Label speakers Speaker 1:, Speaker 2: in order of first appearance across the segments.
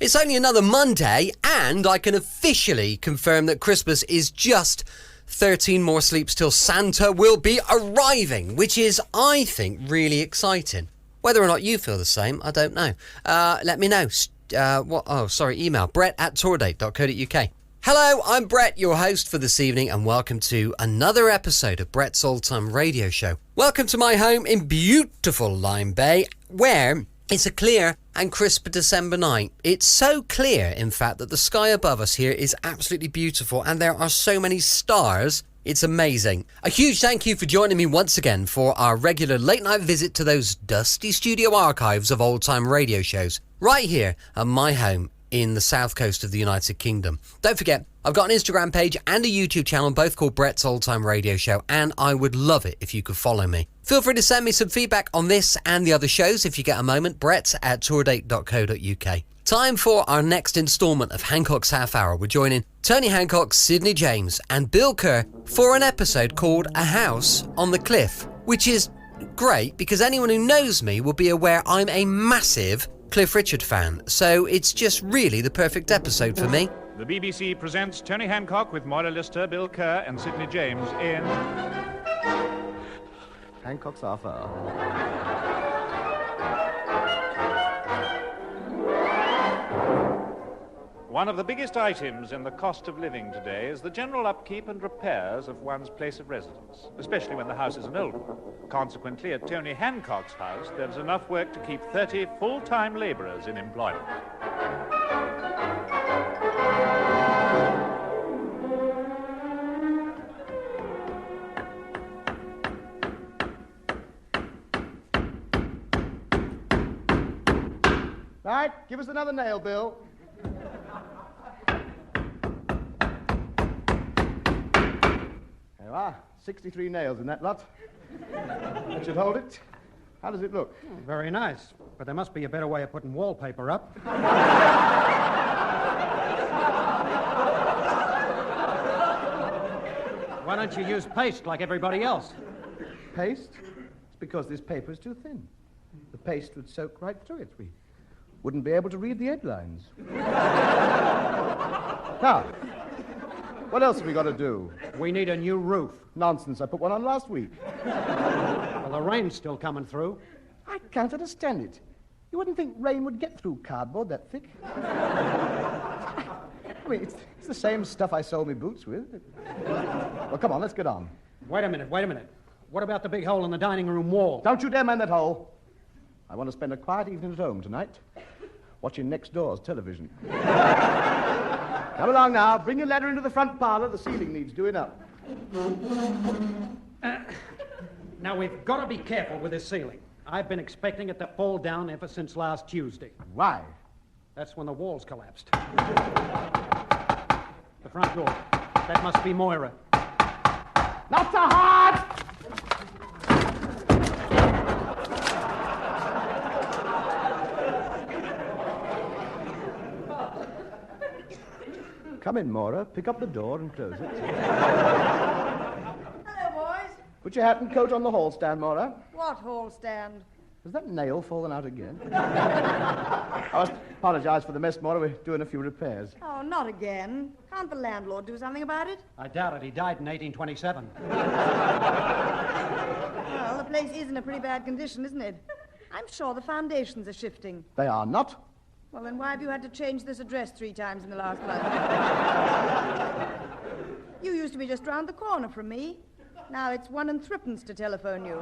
Speaker 1: It's only another Monday, and I can officially confirm that Christmas is just 13 more sleeps till Santa will be arriving, which is, I think, really exciting. Whether or not you feel the same, I don't know. Let me know. Email brett@tourdate.co.uk. Hello, I'm Brett, your host for this evening, and welcome to another episode of Brett's Old Time Radio Show. Welcome to my home in beautiful Lyme Bay, where it's a clear and crisp December night. It's so clear, in fact, that the sky above us here is absolutely beautiful, and there are so many stars. It's amazing. A huge thank you for joining me once again for our regular late-night visit to those dusty studio archives of old-time radio shows, right here at my home in the south coast of the United Kingdom. Don't forget, I've got an Instagram page and a YouTube channel, both called Brett's Old Time Radio Show, and I would love it if you could follow me. Feel free to send me some feedback on this and the other shows if you get a moment. brett@tourdate.co.uk. Time for our next instalment of Hancock's Half Hour. We're joining Tony Hancock, Sidney James and Bill Kerr for an episode called A House on the Cliff, which is great because anyone who knows me will be aware I'm a massive Cliff Richard fan, so it's just really the perfect episode for me.
Speaker 2: The BBC presents Tony Hancock with Moira Lister, Bill Kerr and Sidney James in
Speaker 3: Hancock's Half Hour.
Speaker 2: One of the biggest items in the cost of living today is the general upkeep and repairs of one's place of residence, especially when the house is an old one. Consequently, at Tony Hancock's house, there's enough work to keep 30 full-time labourers in employment.
Speaker 3: Right, give us another nail, Bill. There you are, 63 nails in that lot. That should hold it. How does it look?
Speaker 4: Very nice, but there must be a better way of putting wallpaper up. Why don't you use paste like everybody else?
Speaker 3: Paste? It's because this paper is too thin. The paste would soak right through it. We wouldn't be able to read the headlines. Now, what else have we got to do?
Speaker 4: We need a new roof.
Speaker 3: Nonsense, I put one on last week.
Speaker 4: Well, the rain's still coming through.
Speaker 3: I can't understand it. You wouldn't think rain would get through cardboard that thick. I mean, it's the same stuff I sole my boots with. Well, come on, let's get on.
Speaker 4: Wait a minute. What about the big hole in the dining room wall?
Speaker 3: Don't you dare mind that hole. I want to spend a quiet evening at home tonight, watching next door's television. Come along now. Bring your ladder into the front parlor. The ceiling needs doing up.
Speaker 4: Now, we've got to be careful with this ceiling. I've been expecting it to fall down ever since last Tuesday.
Speaker 3: Why?
Speaker 4: That's when the walls collapsed. The front door. That must be Moira.
Speaker 3: Not so hard! Come in, Moira. Pick up the door and close it.
Speaker 5: Hello, boys.
Speaker 3: Put your hat and coat on the hall stand, Moira.
Speaker 5: What hall stand?
Speaker 3: Has that nail fallen out again? I must apologize for the mess, Moira. We're doing a few repairs.
Speaker 5: Oh, not again. Can't the landlord do something about it?
Speaker 4: I doubt it. He died in 1827.
Speaker 5: Well, the place is in a pretty bad condition, isn't it? I'm sure the foundations are shifting.
Speaker 3: They are not.
Speaker 5: Well, then why have you had to change this address 3 times in the last month? You used to be just round the corner from me. Now it's 1 and 3pence to telephone you.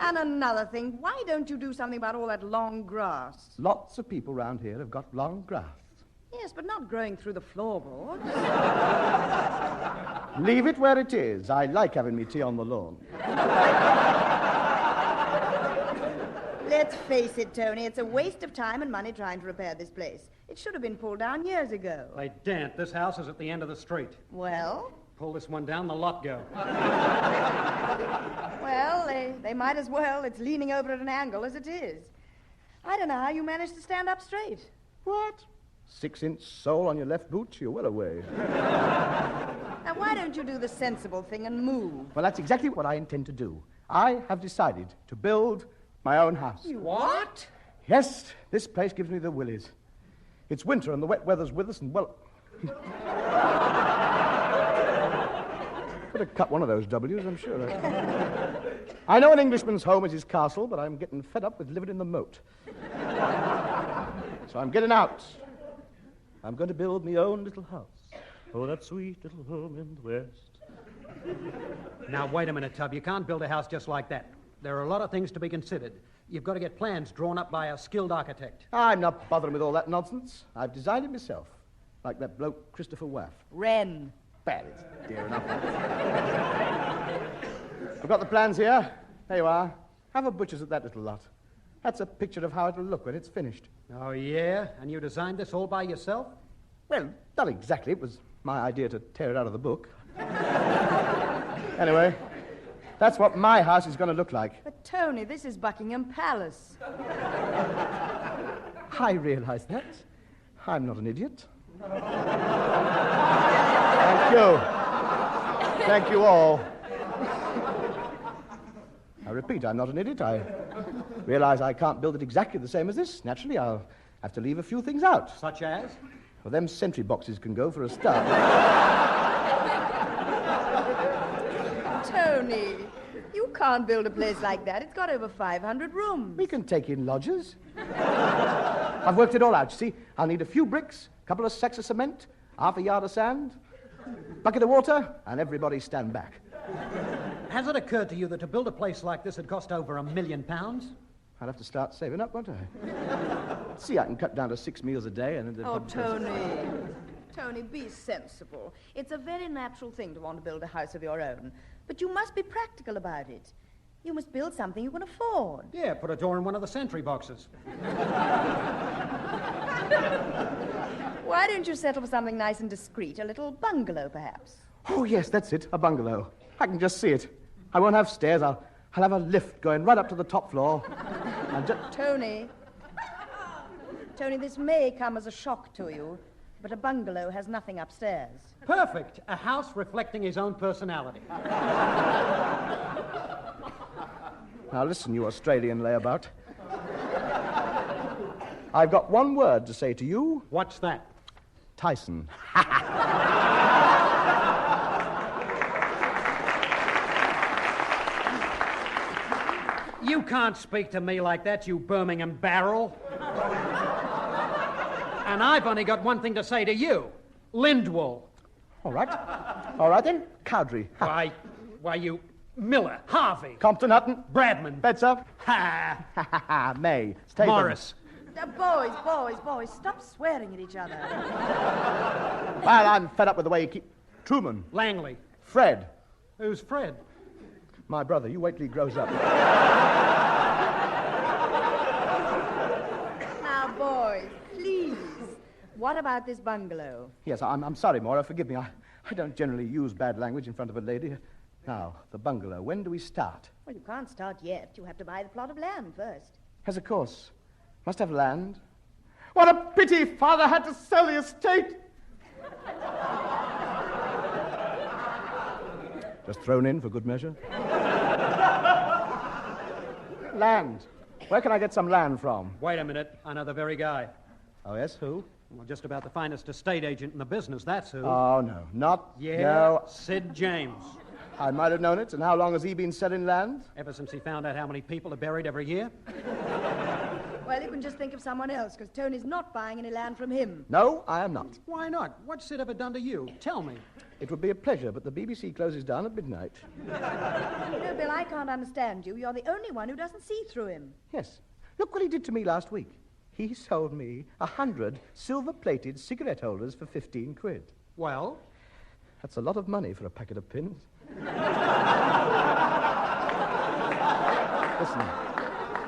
Speaker 5: And another thing, why don't you do something about all that long grass?
Speaker 3: Lots of people round here have got long grass.
Speaker 5: Yes, but not growing through the floorboards.
Speaker 3: Leave it where it is. I like having me tea on the lawn.
Speaker 5: Let's face it, Tony, it's a waste of time and money trying to repair this place. It should have been pulled down years ago.
Speaker 4: They daren't. This house is at the end of the street.
Speaker 5: Well?
Speaker 4: Pull this one down, the lot go.
Speaker 5: Well, they might as well. It's leaning over at an angle as it is. I don't know how you managed to stand up straight.
Speaker 3: What? 6-inch sole on your left boot? You're well away.
Speaker 5: Now, why don't you do the sensible thing and move?
Speaker 3: Well, that's exactly what I intend to do. I have decided to build my own house.
Speaker 5: What?
Speaker 3: Yes, this place gives me the willies. It's winter and the wet weather's with us and, well... Could have cut one of those W's, I'm sure. I know an Englishman's home is his castle, but I'm getting fed up with living in the moat. So I'm getting out. I'm going to build my own little house. Oh, that sweet little home in the west.
Speaker 4: Now, wait a minute, Tub. You can't build a house just like that. There are a lot of things to be considered. You've got to get plans drawn up by a skilled architect.
Speaker 3: I'm not bothering with all that nonsense. I've designed it myself, like that bloke Christopher Waff.
Speaker 5: Wren.
Speaker 3: Bad, it's dear enough. I've got the plans here. There you are. Have a butcher's at that little lot. That's a picture of how it'll look when it's finished.
Speaker 4: Oh, yeah? And you designed this all by yourself?
Speaker 3: Well, not exactly. It was my idea to tear it out of the book. Anyway, that's what my house is going to look like.
Speaker 5: But, Tony, this is Buckingham Palace.
Speaker 3: I realize that. I'm not an idiot. Thank you. Thank you all. I repeat, I'm not an idiot. I realize I can't build it exactly the same as this. Naturally, I'll have to leave a few things out.
Speaker 4: Such as?
Speaker 3: Well, them sentry boxes can go for a start.
Speaker 5: Tony, you can't build a place like that. It's got over 500 rooms.
Speaker 3: We can take in lodgers. I've worked it all out, you see. I'll need a few bricks, a couple of sacks of cement, half a yard of sand, bucket of water, and everybody stand back.
Speaker 4: Has it occurred to you that to build a place like this would cost over £1 million?
Speaker 3: I'll have to start saving up, won't I? See, I can cut down to 6 meals a day and...
Speaker 5: Oh, Tony. Tony, be sensible. It's a very natural thing to want to build a house of your own. But you must be practical about it. You must build something you can afford.
Speaker 4: Yeah, put a door in one of the sentry boxes.
Speaker 5: Why don't you settle for something nice and discreet? A little bungalow, perhaps?
Speaker 3: Oh, yes, that's it, a bungalow. I can just see it. I won't have stairs. I'll have a lift going right up to the top floor. And
Speaker 5: Tony, this may come as a shock to you, but a bungalow has nothing upstairs.
Speaker 4: Perfect. A house reflecting his own personality.
Speaker 3: Now listen, you Australian layabout. I've got one word to say to you.
Speaker 4: What's that?
Speaker 3: Tyson.
Speaker 4: You can't speak to me like that, you Birmingham barrel. And I've only got one thing to say to you. Lindwall.
Speaker 3: All right. All right, then. Cowdrey.
Speaker 4: Why, you... Miller. Harvey.
Speaker 3: Compton, Hutton.
Speaker 4: Bradman.
Speaker 3: Betzer.
Speaker 4: Ha!
Speaker 3: May. Statham.
Speaker 4: Morris.
Speaker 5: Boys, stop swearing at each other.
Speaker 3: Well, I'm fed up with the way you keep... Truman.
Speaker 4: Langley.
Speaker 3: Fred.
Speaker 4: Who's Fred?
Speaker 3: My brother. You wait till he grows up.
Speaker 5: Now, boys, please. What about this bungalow?
Speaker 3: Yes, I'm sorry, Maura. Forgive me. I don't generally use bad language in front of a lady. Now, the bungalow. When do we start?
Speaker 5: Well, you can't start yet. You have to buy the plot of land first.
Speaker 3: Yes, of course. Must have land. What a pity Father had to sell the estate. Just thrown in for good measure. Land. Where can I get some land from?
Speaker 4: Wait a minute. I know the very guy.
Speaker 3: Oh, yes? Who?
Speaker 4: Well, just about the finest estate agent in the business, that's who.
Speaker 3: Oh, no. Not...
Speaker 4: Yeah,
Speaker 3: No.
Speaker 4: Sid James.
Speaker 3: I might have known it. And how long has he been selling land?
Speaker 4: Ever since he found out how many people are buried every year.
Speaker 5: Well, you can just think of someone else, because Tony's not buying any land from him.
Speaker 3: No, I am not.
Speaker 4: Why not? What's Sid ever done to you? Tell me.
Speaker 3: It would be a pleasure, but the BBC closes down at midnight.
Speaker 5: No, Bill, I can't understand you. You're the only one who doesn't see through him.
Speaker 3: Yes. Look what he did to me last week. He sold me 100 silver-plated cigarette holders for 15 quid.
Speaker 4: Well?
Speaker 3: That's a lot of money for a packet of pins. Listen,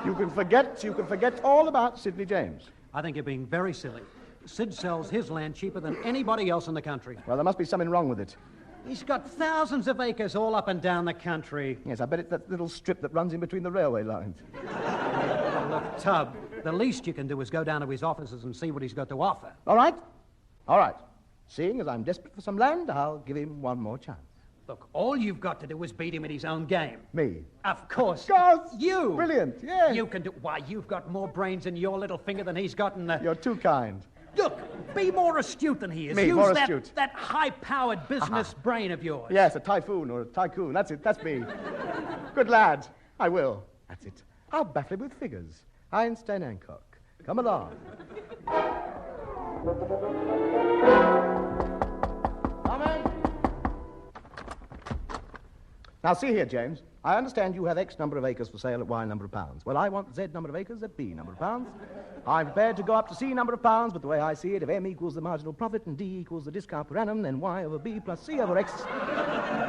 Speaker 3: you can forget all about Sidney James.
Speaker 4: I think you're being very silly. Sid sells his land cheaper than anybody else in the country.
Speaker 3: Well, there must be something wrong with it.
Speaker 4: He's got thousands of acres all up and down the country.
Speaker 3: Yes, I bet it's that little strip that runs in between the railway lines.
Speaker 4: Look, Tub, the least you can do is go down to his offices and see what he's got to offer.
Speaker 3: All right. All right. Seeing as I'm desperate for some land, I'll give him one more chance.
Speaker 4: Look, all you've got to do is beat him at his own game.
Speaker 3: Me?
Speaker 4: Of course.
Speaker 3: Course.
Speaker 4: You.
Speaker 3: Brilliant, yes.
Speaker 4: You can do... Why, you've got more brains in your little finger than he's got in the...
Speaker 3: You're too kind.
Speaker 4: Look, be more astute than he is.
Speaker 3: Me,
Speaker 4: Use
Speaker 3: more
Speaker 4: that,
Speaker 3: astute.
Speaker 4: that high-powered business brain of yours.
Speaker 3: Yes, a typhoon or a tycoon. That's it. That's me. Good lad. I will. That's it. I'll baffle him with figures. Einstein, Hancock. Come along. Come in. Now, see here, James. I understand you have X number of acres for sale at Y number of pounds. Well, I want Z number of acres at B number of pounds. I'm prepared to go up to C number of pounds, but the way I see it, if M equals the marginal profit and D equals the discount per annum, then Y over B plus C over X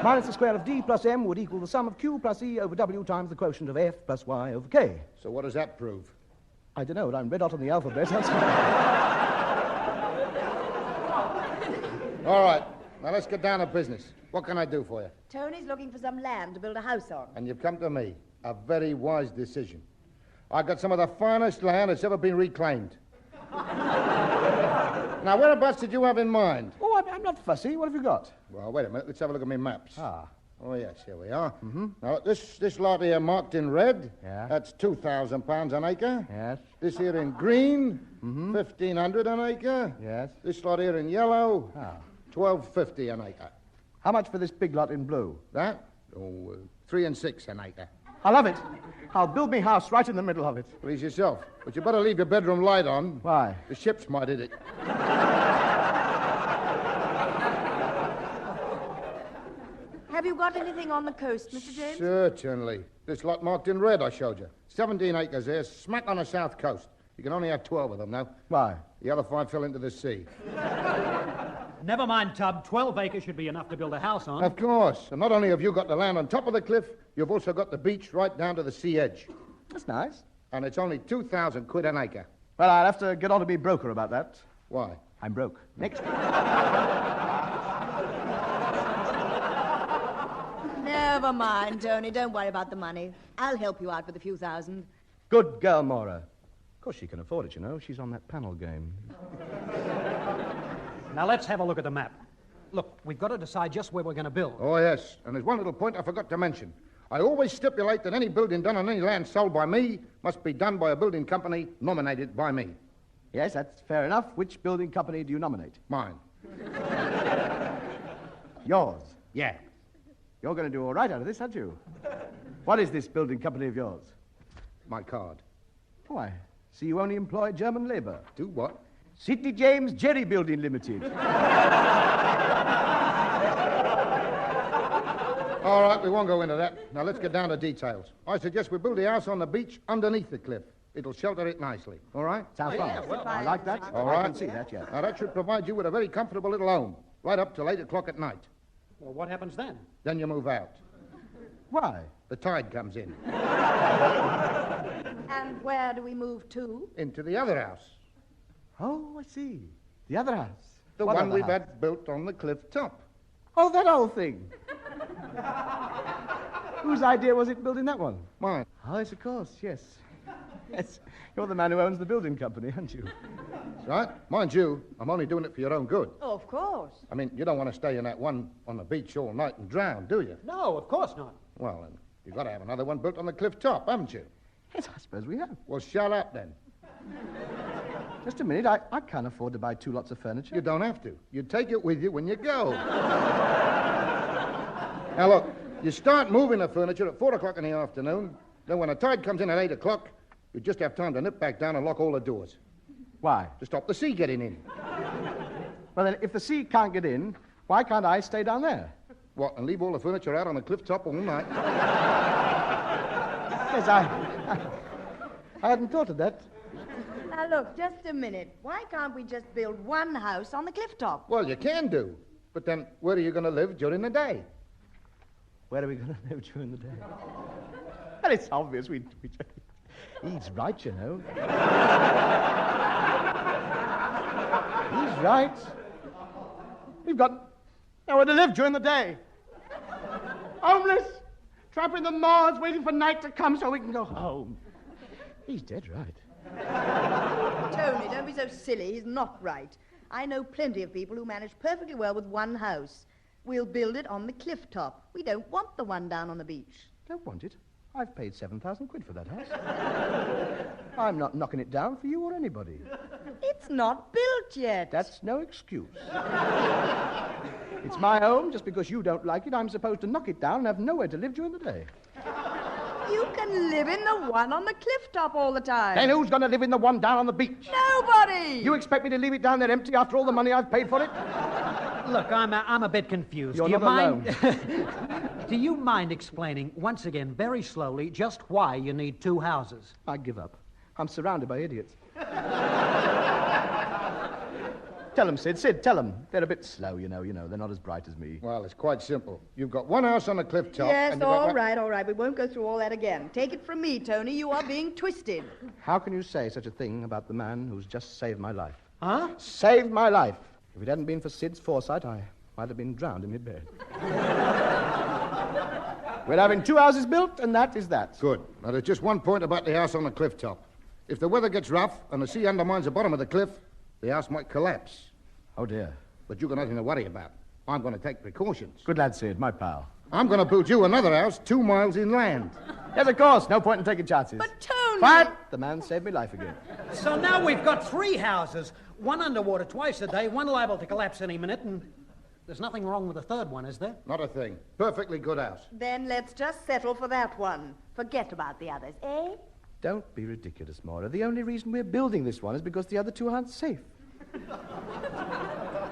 Speaker 3: minus the square of D plus M would equal the sum of Q plus E over W times the quotient of F plus Y over K.
Speaker 6: So what does that prove?
Speaker 3: I don't know, but I'm red hot on the alphabet.
Speaker 6: All right, now let's get down to business. What can I do for you?
Speaker 5: Tony's looking for some land to build a house on.
Speaker 6: And you've come to me. A very wise decision. I got some of the finest land that's ever been reclaimed. Now, whereabouts did you have in mind?
Speaker 3: Oh, I'm not fussy. What have you got?
Speaker 6: Well, wait a minute. Let's have a look at my maps.
Speaker 3: Ah.
Speaker 6: Oh, yes, here we are. Mm-hmm. Now, this lot here marked in red,
Speaker 3: Yeah.
Speaker 6: that's £2,000 an acre.
Speaker 3: Yes.
Speaker 6: This here in green, 1,500 an acre.
Speaker 3: Yes.
Speaker 6: This lot here in yellow,
Speaker 3: Ah.
Speaker 6: 12.50 an acre.
Speaker 3: How much for this big lot in blue?
Speaker 6: That? Oh, 3 and 6 an acre.
Speaker 3: I love it. I'll build me house right in the middle of it.
Speaker 6: Please yourself. But you better leave your bedroom light on.
Speaker 3: Why?
Speaker 6: The ships might hit it.
Speaker 5: Have you got anything on the coast, Mr. James?
Speaker 6: Certainly. This lot marked in red I showed you. 17 acres there, smack on the south coast. You can only have 12 of them now.
Speaker 3: Why?
Speaker 6: The other 5 fell into the sea.
Speaker 4: Never mind, Tub. 12 acres should be enough to build a house on.
Speaker 6: Of course. And not only have you got the land on top of the cliff, you've also got the beach right down to the sea edge.
Speaker 3: That's nice.
Speaker 6: And it's only 2,000 quid an acre.
Speaker 3: Well, I'll have to get on to be broker about that.
Speaker 6: Why?
Speaker 3: I'm broke. Next.
Speaker 5: Never mind, Tony. Don't worry about the money. I'll help you out with a few thousand.
Speaker 3: Good girl, Maura. Of course, she can afford it, you know. She's on that panel game.
Speaker 4: Now, let's have a look at the map. Look, we've got to decide just where we're going to build.
Speaker 6: Oh, yes. And there's one little point I forgot to mention. I always stipulate that any building done on any land sold by me must be done by a building company nominated by me.
Speaker 3: Yes, that's fair enough. Which building company do you nominate?
Speaker 6: Mine.
Speaker 3: Yours.
Speaker 6: Yeah.
Speaker 3: You're going to do all right out of this, aren't you? What is this building company of yours?
Speaker 6: My card.
Speaker 3: Why? See, you only employ German labor.
Speaker 6: Do what?
Speaker 3: Sidney James Jerry Building Limited.
Speaker 6: All right, we won't go into that. Now, let's get down to details. I suggest we build the house on the beach underneath the cliff. It'll shelter it nicely. All right?
Speaker 3: Sounds fun. I like that.
Speaker 6: All
Speaker 3: I
Speaker 6: right.
Speaker 3: can see that, yeah.
Speaker 6: Now, that should provide you with a very comfortable little home, right up till 8 o'clock at night.
Speaker 4: Well, what happens then?
Speaker 6: Then you move out.
Speaker 3: Why?
Speaker 6: The tide comes in.
Speaker 5: And where do we move to?
Speaker 6: Into the other house.
Speaker 3: Oh, I see. The other house.
Speaker 6: The
Speaker 3: What
Speaker 6: one
Speaker 3: other
Speaker 6: we've
Speaker 3: house?
Speaker 6: had built on the cliff top.
Speaker 3: Oh, that old thing. Whose idea was it building that one?
Speaker 6: Mine.
Speaker 3: Oh, yes, of course, yes. Yes. You're the man who owns the building company, aren't you?
Speaker 6: Right? Mind you, I'm only doing it for your own good.
Speaker 5: Oh, of course.
Speaker 6: I mean, you don't want to stay in that one on the beach all night and drown, do you?
Speaker 4: No, of course not.
Speaker 6: Well, then, you've got to have another one built on the cliff top, haven't you?
Speaker 3: Yes, I suppose we have.
Speaker 6: Well, shut up, then.
Speaker 3: Just a minute. I can't afford to buy 2 lots of furniture.
Speaker 6: You don't have to. You take it with you when you go. Now, look, you start moving the furniture at 4 o'clock in the afternoon. Then when the tide comes in at 8 o'clock, you just have time to nip back down and lock all the doors
Speaker 3: Why?
Speaker 6: to stop the sea getting in.
Speaker 3: Well, then, if the sea can't get in, why can't I stay down there?
Speaker 6: What, and leave all the furniture out on the cliff top all night?
Speaker 3: Yes, I hadn't thought of that.
Speaker 5: Now, look, just a minute. Why can't we just build one house on the cliff top?
Speaker 6: Well, you can do. But then, where are you going to live during the day?
Speaker 3: Where are we going to live during the day? Well, it's obvious. He's right, you know. He's right. We've got nowhere to live during the day. Homeless, trapping the moors, waiting for night to come so we can go home. He's dead right.
Speaker 5: Tony, don't be so silly. He's not right. I know plenty of people who manage perfectly well with one house. We'll build it on the cliff top. We don't want the one down on the beach.
Speaker 3: Don't want it. I've paid 7,000 quid for that house. I'm not knocking it down for you or anybody.
Speaker 5: It's not built yet.
Speaker 3: That's no excuse. It's my home. Just because you don't like it, I'm supposed to knock it down and have nowhere to live during the day.
Speaker 5: You can live in the one on the cliff top all the time.
Speaker 3: Then who's going to live in the one down on the beach?
Speaker 5: Nobody!
Speaker 3: You expect me to leave it down there empty after all the money I've paid for it?
Speaker 4: Look, I'm a bit confused.
Speaker 3: You're
Speaker 4: Do you
Speaker 3: not
Speaker 4: mind? Do you mind explaining once again, very slowly, just why you need two houses?
Speaker 3: I give up. I'm surrounded by idiots. Tell them, Sid. Sid, tell them. They're a bit slow, you know. They're not as bright as me.
Speaker 6: Well, it's quite simple. You've got one house on the cliff top.
Speaker 5: Yes,
Speaker 6: and you've
Speaker 5: all
Speaker 6: got
Speaker 5: right. We won't go through all that again. Take it from me, Tony. You are being twisted.
Speaker 3: How can you say such a thing about the man who's just saved my life?
Speaker 4: Huh?
Speaker 3: Saved my life. If it hadn't been for Sid's foresight, I might have been drowned in my bed. We're having two houses built, and that is that.
Speaker 6: Good. Now, there's just one point about the house on the cliff top. If the weather gets rough and the sea undermines the bottom of the cliff, the house might collapse.
Speaker 3: Oh, dear.
Speaker 6: But you've got nothing to worry about. I'm going to take precautions.
Speaker 3: Good lad, Sid, my pal.
Speaker 6: I'm going to build you another house 2 miles inland.
Speaker 3: Yes, of course. No point in taking chances.
Speaker 5: But, Tony...
Speaker 3: Quiet! The man saved me life again.
Speaker 4: So now we've got three houses. One underwater twice a day, one liable to collapse any minute, and there's nothing wrong with the third one, is there?
Speaker 6: Not a thing. Perfectly good house.
Speaker 5: Then let's just settle for that one. Forget about the others, eh?
Speaker 3: Don't be ridiculous, Maura. The only reason we're building this one is because the other two aren't safe.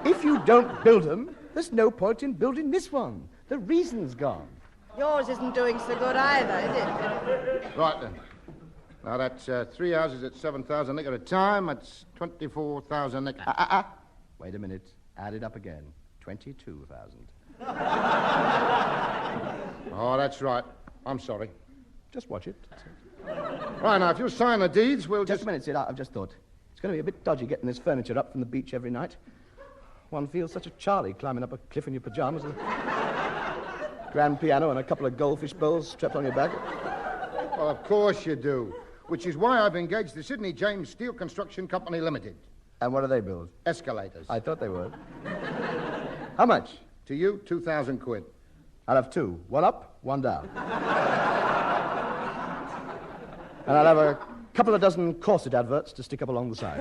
Speaker 3: If you don't build them, there's no point in building this one. The reason's gone.
Speaker 5: Yours isn't doing so good either, is it?
Speaker 6: Right, then. Now, that's 3 houses at 7,000 nick at a time. That's 24,000 nick.
Speaker 3: Wait a minute. Add it up again. 22,000.
Speaker 6: Oh, that's right. I'm sorry.
Speaker 3: Just watch it.
Speaker 6: Right, now, if you sign the deeds, we'll
Speaker 3: Just a minute, Sid. I've just thought. It's going to be a bit dodgy getting this furniture up from the beach every night. One feels such a Charlie climbing up a cliff in your pajamas with a grand piano and a couple of goldfish bowls strapped on your back.
Speaker 6: Well, of course you do. Which is why I've engaged the Sydney James Steel Construction Company Limited.
Speaker 3: And what do they build?
Speaker 6: Escalators.
Speaker 3: I thought they would. How much?
Speaker 6: To you, 2,000 quid.
Speaker 3: I'll have two. One up, one down. And I'll have a couple of dozen corset adverts to stick up along the side.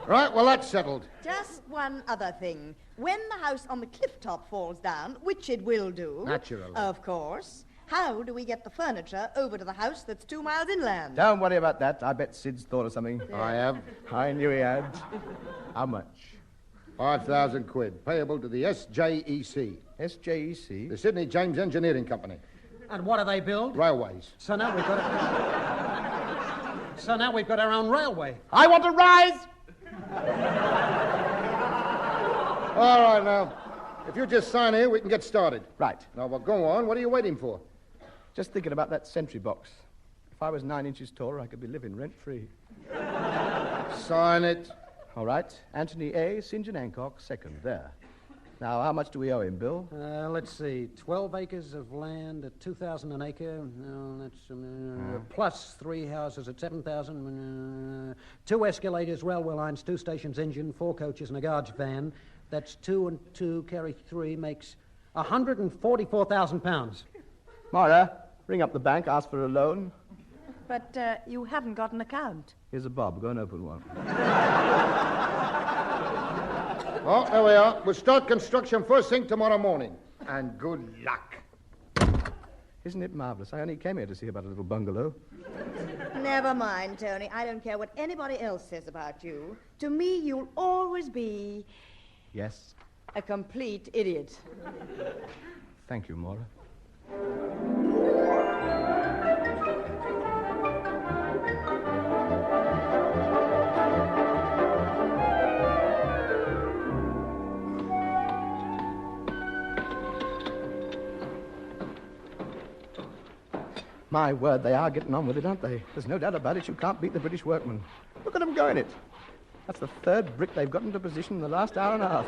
Speaker 6: Right, well, that's settled.
Speaker 5: Just one other thing. When the house on the cliff top falls down, which it will do...
Speaker 6: Naturally.
Speaker 5: Of course, how do we get the furniture over to the house that's 2 miles inland?
Speaker 3: Don't worry about that. I bet Sid's thought of something.
Speaker 6: I have.
Speaker 3: I knew he had. How much?
Speaker 6: 5,000 quid, payable to the SJEC,
Speaker 3: SJEC?
Speaker 6: the Sydney James Engineering Company.
Speaker 4: And what do they build?
Speaker 6: Railways.
Speaker 4: So now we've got our own railway.
Speaker 3: I want to rise!
Speaker 6: All right, now, if you just sign here, we can get started.
Speaker 3: Right.
Speaker 6: Now, well, go on. What are you waiting for?
Speaker 3: Just thinking about that sentry box. If I was 9 inches taller, I could be living rent-free.
Speaker 6: Sign it.
Speaker 3: All right. Anthony A. St. John Hancock, second. There. Now, how much do we owe him, Bill?
Speaker 4: Let's see, 12 acres of land at 2,000 an acre. No, that's plus 3 houses at 7,000. 2 escalators, railway lines, 2 stations, engine, 4 coaches, and a guard's van. That's 2 and 2 carry 3 makes £144,000.
Speaker 3: Mara, ring up the bank, ask for a loan.
Speaker 5: But you haven't got an account.
Speaker 3: Here's a bob. Go and open one.
Speaker 6: Oh, there we are. We'll start construction first thing tomorrow morning. And good luck.
Speaker 3: Isn't it marvelous? I only came here to see about a little bungalow.
Speaker 5: Never mind, Tony. I don't care what anybody else says about you. To me, you'll always be
Speaker 3: Yes.
Speaker 5: a complete idiot.
Speaker 3: Thank you, Maura. My word, they are getting on with it, aren't they? There's no doubt about it. You can't beat the British workmen. Look at them going it. That's the 3rd brick they've got into position in the last hour and a half.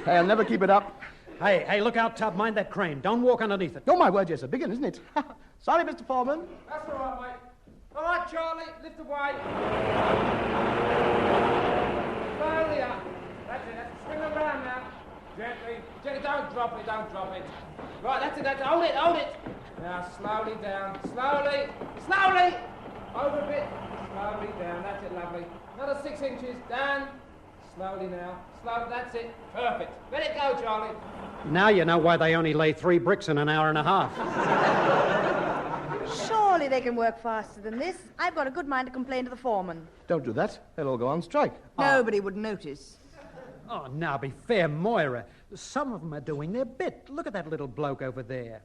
Speaker 3: Hey, I'll never keep it up.
Speaker 4: Hey, look out, Tub. Mind that crane. Don't walk underneath it.
Speaker 3: Oh, my word, yes, a big one, isn't it? Sorry, Mr. Foreman.
Speaker 7: That's all right, mate. All right, Charlie, lift away. Slowly up. That's it. Swing around now. Gently. Don't drop it. Right, that's it. Hold it. Now, slowly down. Slowly. Over a bit. Slowly down. That's it, lovely. Another 6 inches. Down. Slowly now. That's it. Perfect. Let it go, Charlie.
Speaker 4: Now you know why they only lay 3 bricks in an hour and a half.
Speaker 5: Surely they can work faster than this. I've got a good mind to complain to the foreman.
Speaker 3: Don't do that. They'll all go on strike.
Speaker 5: Nobody would notice.
Speaker 4: Oh, now be fair, Moira. Some of them are doing their bit. Look at that little bloke over there.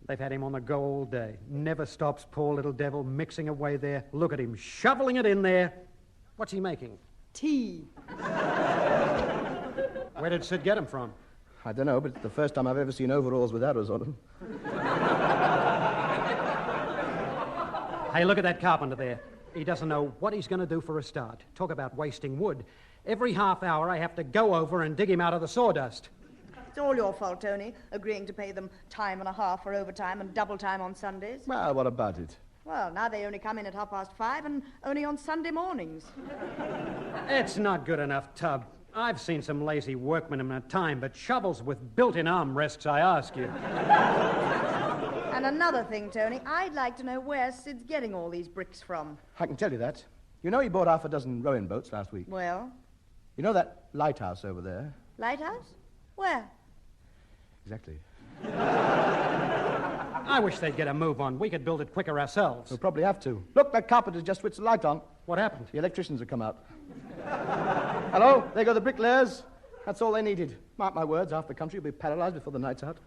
Speaker 4: They've had him on the go all day. Never stops, poor little devil, mixing away there. Look at him, shoveling it in there. What's he making?
Speaker 5: Tea.
Speaker 4: Where did Sid get him from?
Speaker 3: I don't know, but it's the first time I've ever seen overalls with arrows on them.
Speaker 4: Hey, look at that carpenter there. He doesn't know what he's going to do for a start. Talk about wasting wood. Every half hour I have to go over and dig him out of the sawdust.
Speaker 5: It's all your fault, Tony, agreeing to pay them time and a half for overtime and double time on Sundays.
Speaker 3: Well, what about it?
Speaker 5: Well, now they only come in at 5:30 and only on Sunday mornings.
Speaker 4: It's not good enough, Tub. I've seen some lazy workmen in my time, but shovels with built-in armrests, I ask you.
Speaker 5: And another thing, Tony, I'd like to know where Sid's getting all these bricks from.
Speaker 3: I can tell you that. You know he bought half a dozen rowing boats last week.
Speaker 5: Well?
Speaker 3: You know that lighthouse over there?
Speaker 5: Lighthouse? Where?
Speaker 3: Exactly.
Speaker 4: I wish they'd get a move on. We could build it quicker ourselves.
Speaker 3: We'll probably have to. Look, that carpenter's just switched the light on.
Speaker 4: What happened?
Speaker 3: The electricians have come out. Hello, there go the bricklayers. That's all they needed. Mark my words, half the country will be paralyzed before the night's out.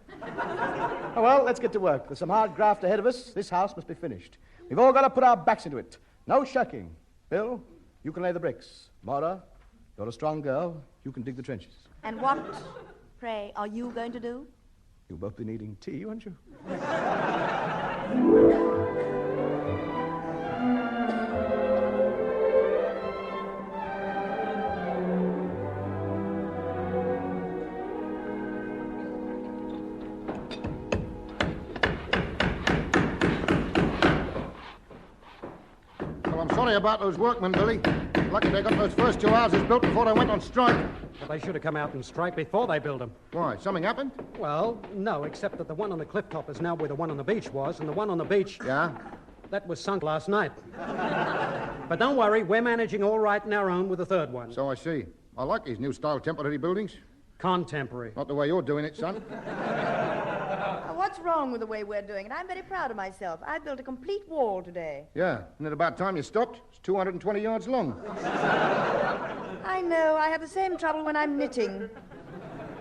Speaker 3: Oh, well, let's get to work. There's some hard graft ahead of us. This house must be finished. We've all got to put our backs into it. No shirking. Bill, you can lay the bricks. Maura, you're a strong girl. You can dig the trenches.
Speaker 5: And what, pray, are you going to do?
Speaker 3: You'll both be needing tea, won't you?
Speaker 6: Well, I'm sorry about those workmen, Billy. Lucky they got those first 2 houses built before they went on strike.
Speaker 4: Well, they should have come out and strike before they built them.
Speaker 6: Why? Something happened?
Speaker 4: Well, no, except that the one on the cliff top is now where the one on the beach was, and the one on the beach...
Speaker 6: Yeah?
Speaker 4: That was sunk last night. But don't worry, we're managing all right in our own with the third one.
Speaker 6: So I see. I like these new-style temporary buildings.
Speaker 4: Contemporary.
Speaker 6: Not the way you're doing it, son.
Speaker 5: What's wrong with the way we're doing it? I'm very proud of myself. I built a complete wall today.
Speaker 6: Yeah, and at about time you stopped, it's 220 yards long.
Speaker 5: I know. I have the same trouble when I'm knitting.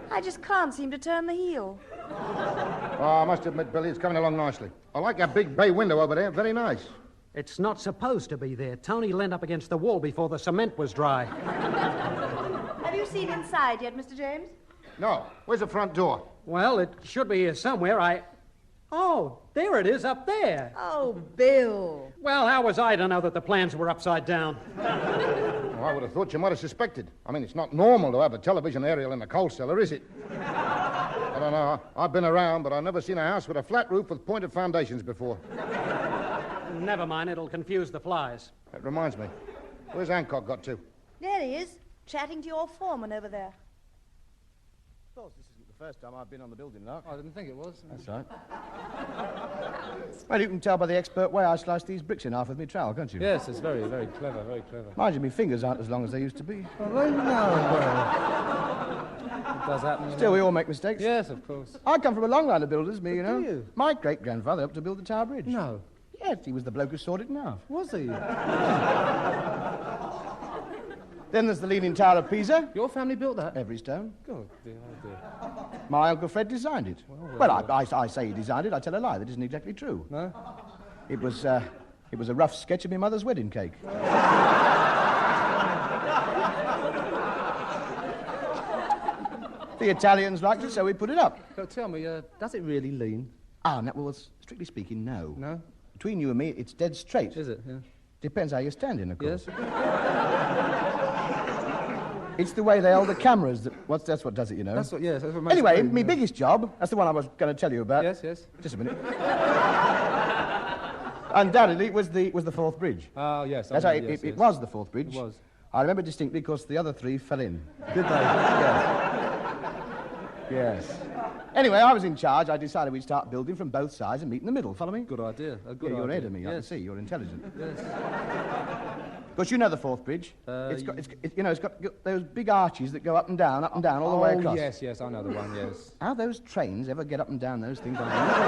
Speaker 5: I just can't seem to turn the heel.
Speaker 6: Oh, I must admit, Billy, it's coming along nicely. I like that big bay window over there. Very nice.
Speaker 4: It's not supposed to be there. Tony leaned up against the wall before the cement was dry.
Speaker 5: Have you seen inside yet, Mr. James?
Speaker 6: No. Where's the front door?
Speaker 4: Well, it should be here somewhere. Oh, there it is up there.
Speaker 5: Oh, Bill.
Speaker 4: Well, how was I to know that the plans were upside down?
Speaker 6: Oh, I would have thought you might have suspected. I mean, it's not normal to have a television aerial in a coal cellar, is it? I don't know. I've been around, but I've never seen a house with a flat roof with pointed foundations before.
Speaker 4: Never mind, it'll confuse the flies.
Speaker 6: That reminds me. Where's Hancock got to?
Speaker 5: There he is, chatting to your foreman over there.
Speaker 3: Of course, this isn't the first time I've been on the building lot.
Speaker 8: I didn't think it was.
Speaker 3: That's right. Well, you can tell by the expert way I slice these bricks in half with my trowel, can't you?
Speaker 8: Yes, it's very, very clever, very clever.
Speaker 3: Mind you, my fingers aren't as long as they used to be.
Speaker 8: Well, it does happen.
Speaker 3: Still, we all make mistakes.
Speaker 8: Yes, of course.
Speaker 3: I come from a long line of builders, me, you know.
Speaker 8: Do you?
Speaker 3: My great-grandfather helped to build the Tower Bridge.
Speaker 8: No.
Speaker 3: Yes, he was the bloke who sawed it in half.
Speaker 8: Was he?
Speaker 3: Then there's the Leaning Tower of Pisa.
Speaker 8: Your family built that?
Speaker 3: Every stone.
Speaker 8: God, dear, oh dear.
Speaker 3: My Uncle Fred designed it. I say he designed it. I tell a lie. That isn't exactly true.
Speaker 8: No?
Speaker 3: It was a rough sketch of my mother's wedding cake. The Italians liked it, so we put it up.
Speaker 8: So tell me, does it really lean?
Speaker 3: Ah, no, well, strictly speaking, no.
Speaker 8: No?
Speaker 3: Between you and me, it's dead straight.
Speaker 8: Is it? Yeah.
Speaker 3: Depends how you're standing, of course.
Speaker 8: Yes?
Speaker 3: It's the way they hold the cameras. That's what does it, you know.
Speaker 8: That's what, yes, that's what makes
Speaker 3: Anyway,
Speaker 8: it lean,
Speaker 3: my
Speaker 8: yeah.
Speaker 3: biggest job, that's the one I was going to tell you about.
Speaker 8: Yes, yes.
Speaker 3: Just a minute. Undoubtedly, it was the fourth bridge.
Speaker 8: Oh, yes.
Speaker 3: That's right, it was the fourth bridge.
Speaker 8: It was.
Speaker 3: I remember distinctly because the other three fell in.
Speaker 8: Did they?
Speaker 3: Yes. Anyway, I was in charge. I decided we'd start building from both sides and meet in the middle. Follow me?
Speaker 8: Good idea. A good
Speaker 3: You're
Speaker 8: idea.
Speaker 3: ahead of me. I can
Speaker 8: Yes.
Speaker 3: see. You're intelligent.
Speaker 8: Yes.
Speaker 3: Of course, you know the fourth bridge. It's got those big arches that go up and down, all the way across.
Speaker 8: Oh, yes, I know the one, yes.
Speaker 3: How those trains ever get up and down those things, I never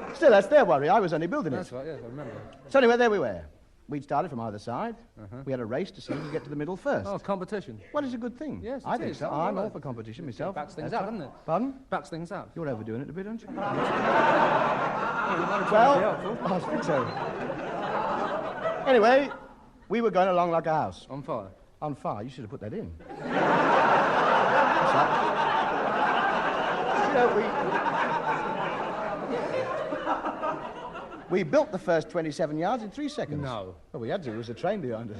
Speaker 3: know. Still, that's their worry. I was only building it.
Speaker 8: That's right, yes, I remember.
Speaker 3: So anyway, there we were. We'd started from either side. We had a race to see who could get to the middle first.
Speaker 8: Oh, competition.
Speaker 3: Well, it's a good thing.
Speaker 8: Yes,
Speaker 3: I
Speaker 8: it
Speaker 3: think
Speaker 8: is.
Speaker 3: so.
Speaker 8: Oh,
Speaker 3: I'm
Speaker 8: right.
Speaker 3: all for competition myself.
Speaker 8: Backs things
Speaker 3: That's
Speaker 8: up,
Speaker 3: right.
Speaker 8: doesn't it?
Speaker 3: Pardon?
Speaker 8: Backs things up.
Speaker 3: You're overdoing it a bit, aren't you?
Speaker 8: Well,
Speaker 3: Well, I think so. Anyway, we were going along like a house.
Speaker 8: on fire.
Speaker 3: On fire. You should have put that in. You know, we built the first 27 yards in 3 seconds.
Speaker 8: No.
Speaker 3: Well, we had to. There was a train behind us.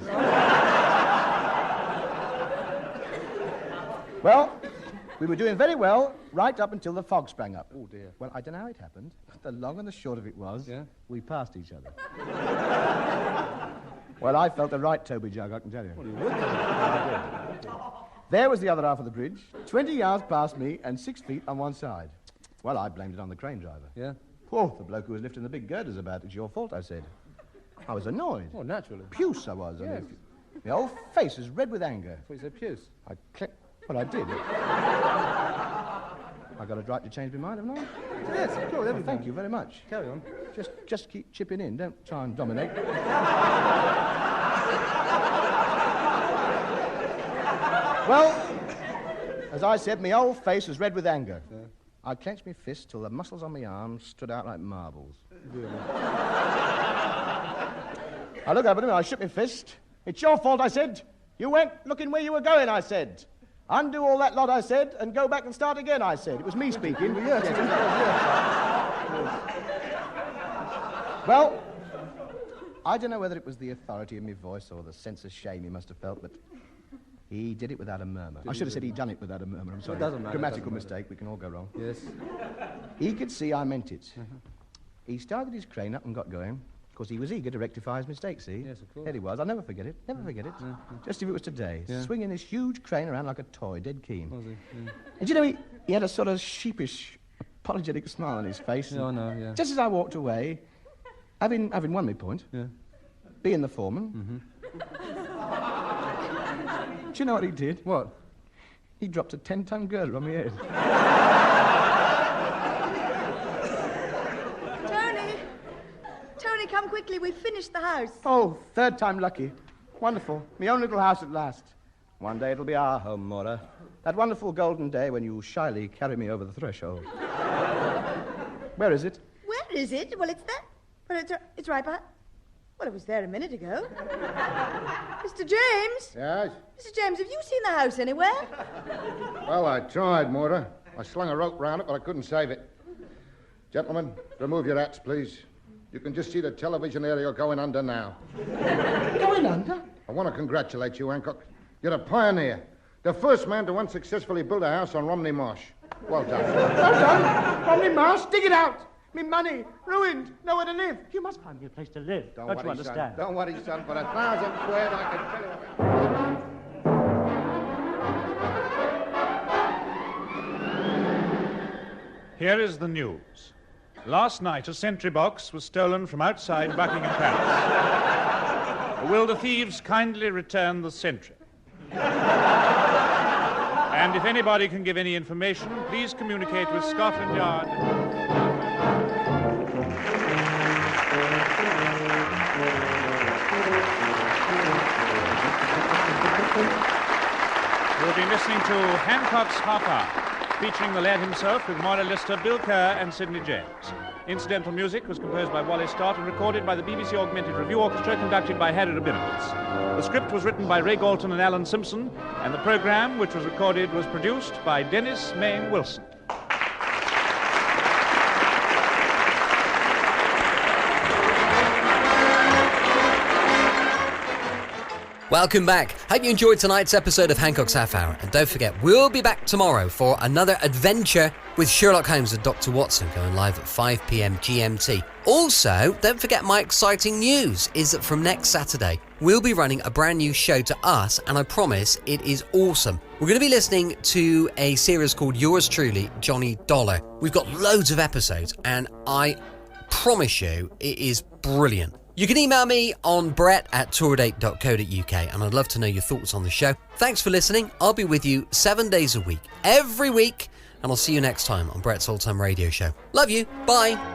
Speaker 3: Well, we were doing very well right up until the fog sprang up.
Speaker 8: Oh, dear.
Speaker 3: Well, I don't know how it happened, but the long and the short of it was,
Speaker 8: Yeah?
Speaker 3: we passed each other. Well, I felt the right Toby jug, I can tell you.
Speaker 8: Well, you would do.
Speaker 3: There was the other half of the bridge, 20 yards past me and 6 feet on one side. Well, I blamed it on the crane driver.
Speaker 8: Yeah?
Speaker 3: Oh, the bloke who was lifting the big girders about. It's your fault, I said. I was annoyed.
Speaker 8: Well, naturally.
Speaker 3: Puce I was.
Speaker 8: Yes.
Speaker 3: My whole face was red with anger.
Speaker 8: What you said, Puce?
Speaker 3: I clicked. Well, I did. I got a right to change my mind, haven't I?
Speaker 8: Yes, of course, everything.
Speaker 3: Thank you very much.
Speaker 8: Carry on.
Speaker 3: Just keep chipping in. Don't try and dominate. Well, as I said, my whole face was red with anger.
Speaker 8: Yeah.
Speaker 3: I clenched my fist till the muscles on my arms stood out like marbles.
Speaker 8: Really?
Speaker 3: I looked up at him and I shook my fist. It's your fault, I said. You went looking where you were going, I said. Undo all that lot, I said, and go back and start again, I said. It was me speaking. Well, I don't know whether it was the authority in my voice or the sense of shame he must have felt, but he did it without a murmur. I should have said he'd done it without a murmur. I'm sorry.
Speaker 8: It doesn't matter.
Speaker 3: Grammatical mistake. We can all go wrong.
Speaker 8: Yes.
Speaker 3: He could see I meant it. He started his crane up and got going. Of course, he was eager to rectify his mistake, see?
Speaker 8: Yes, of course.
Speaker 3: There he was. I'll never forget it. Never forget it. Just if it was today.
Speaker 8: Yeah.
Speaker 3: Swinging this huge crane around like a toy, dead keen.
Speaker 8: Was he? Yeah.
Speaker 3: And you know, he had a sort of sheepish, apologetic smile on his face.
Speaker 8: Yeah, I know, yeah.
Speaker 3: Just as I walked away, having won my point,
Speaker 8: Yeah.
Speaker 3: being the foreman, do you know what he did?
Speaker 8: What?
Speaker 3: He dropped a 10-ton girder on my head.
Speaker 5: Tony, come quickly. We've finished the house.
Speaker 3: Oh, third time lucky. Wonderful. My own little house at last. One day it'll be our home, Maura. That wonderful golden day when you shyly carry me over the threshold. Where is it?
Speaker 5: Where is it? Well, it's there. Well, it's right behind. Well, it was there a minute ago. Mr. James?
Speaker 6: Yes?
Speaker 5: Mr. James, have you seen the house anywhere?
Speaker 6: Well, I tried, Mortar. I slung a rope round it, but I couldn't save it. Gentlemen, remove your hats, please. You can just see the television aerial going under now.
Speaker 3: Going under?
Speaker 6: I want to congratulate you, Hancock. You're a pioneer. The first man to unsuccessfully build a house on Romney Marsh. Well done.
Speaker 3: Well done. Romney Marsh, dig it out. Me money, ruined, nowhere to live.
Speaker 9: You must find me a place to live. Don't you
Speaker 6: worry,
Speaker 9: understand?
Speaker 6: Son. Don't worry, son. For 1,000 quid, I can tell you.
Speaker 2: Here is the news. Last night, a sentry box was stolen from outside Buckingham Palace. Will the thieves kindly return the sentry? And if anybody can give any information, please communicate with Scotland Yard. You'll be listening to Hancock's Half Hour, featuring the lad himself with Maura Lister, Bill Kerr and Sidney James. Incidental music was composed by Wally Stott and recorded by the BBC Augmented Review Orchestra, conducted by Harry Rabinowitz. The script was written by Ray Galton and Alan Simpson, and the program, which was recorded, was produced by Dennis Mayne Wilson.
Speaker 1: Welcome back. Hope you enjoyed tonight's episode of Hancock's Half Hour. And don't forget, we'll be back tomorrow for another adventure with Sherlock Holmes and Dr. Watson going live at 5 p.m. GMT. Also, don't forget my exciting news is that from next Saturday, we'll be running a brand new show to us, and I promise it is awesome. We're going to be listening to a series called Yours Truly, Johnny Dollar. We've got loads of episodes, and I promise you it is brilliant. You can email me on brett@tourdate.co.uk, and I'd love to know your thoughts on the show. Thanks for listening. I'll be with you 7 days a week, every week, and I'll see you next time on Brett's All Time Radio Show. Love you. Bye.